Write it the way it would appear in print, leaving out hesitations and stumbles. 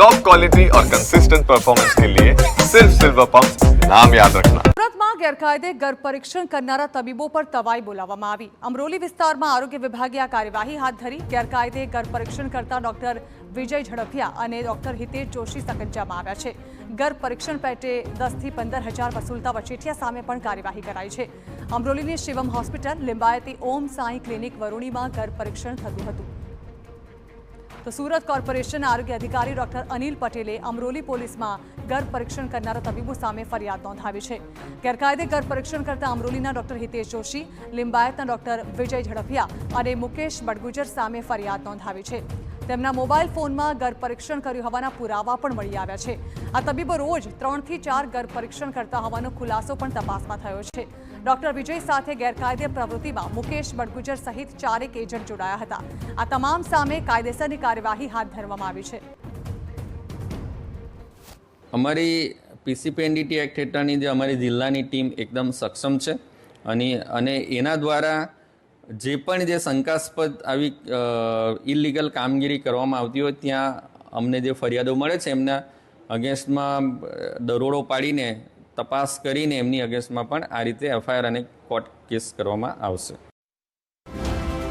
Top quality और consistent performance के लिए सिर्फ सिल्वर पंप नाम याद रखना। સુરતમાં ગેરકાયદે ગર્ભ પરીક્ષણ કરનારા તબીબો પર તવાઈ બોલાવવામાં આવી। અમરોલી વિસ્તારમાં આરોગ્ય વિભાગે આ કાર્યવાહી હાથ ધરી। ગેરકાયદે ગર્ભ પરીક્ષણ કરતા ડોક્ટર વિજય ઝડપિયા અને ડોક્ટર હિતેશ જોશી સકંજામાં આવ્યા છે। ગર્ભ પરીક્ષણ પેટે 10 થી 15,000 વસૂલતા વચેટિયા સામે પણ કાર્યવાહી કરાઈ છે। અમરોલીની શિવમ હોસ્પિટલ, લિંબાયતી ઓમ સાઈ ક્લિનિક વરુણીમાં ગર્ભ પરીક્ષણ થતું હતું। તો સુરત કોર્પોરેશન આરોગ્ય અધિકારી ડોક્ટર અનિલ પટેલે અમરોલી પોલીસમાં ગર્ભ પરીક્ષણ કરનારા તબીબો સામે ફરિયાદ નોંધાવી છે। ગેરકાયદે ગર્ભ પરીક્ષણ કરતા અમરોલીના ડોક્ટર હિતેશ જોશી, લિંબાયતના ડોક્ટર વિજય ઝડપિયા અને મુકેશ બડગુજર સામે ફરિયાદ નોંધાવી છે। તેમના મોબાઈલ ફોનમાં ગર્ભ પરીક્ષણ કર્યું હોવાના પુરાવા પણ મળી આવ્યા છે। આ તબીબો રોજ 3 થી 4 ગર્ભ પરીક્ષણ કરતા હોવાનો ખુલાસો પણ તપાસમાં થયો છે। ડોક્ટર વિજય સાથે ગેરકાયદે પ્રવૃત્તિમાં મુકેશ બડગુજર સહિત 4 એજન્ટ જોડાયા હતા। આ તમામ સામે કાયદેસરની કાર્યવાહી હાથ ધરવામાં આવી છે। અમારી પીસીપીએનડીટી એક્ટ હેઠળની જે અમારી જિલ્લાની ટીમ એકદમ સક્ષમ છે અને એના દ્વારા જે પણ જે શંકાસ્પદ આવી ઇલીગલ કામગીરી કરવામાં આવતી હોય ત્યાં અમને જે ફરિયાદો મળે છે એમના અગેન્સ્ટમાં દરોડો પાડીને તપાસ કરીને એમની અગેન્સ્ટમાં પણ આ રીતે એફઆઈઆર અને કોર્ટ કેસ કરવામાં આવશે।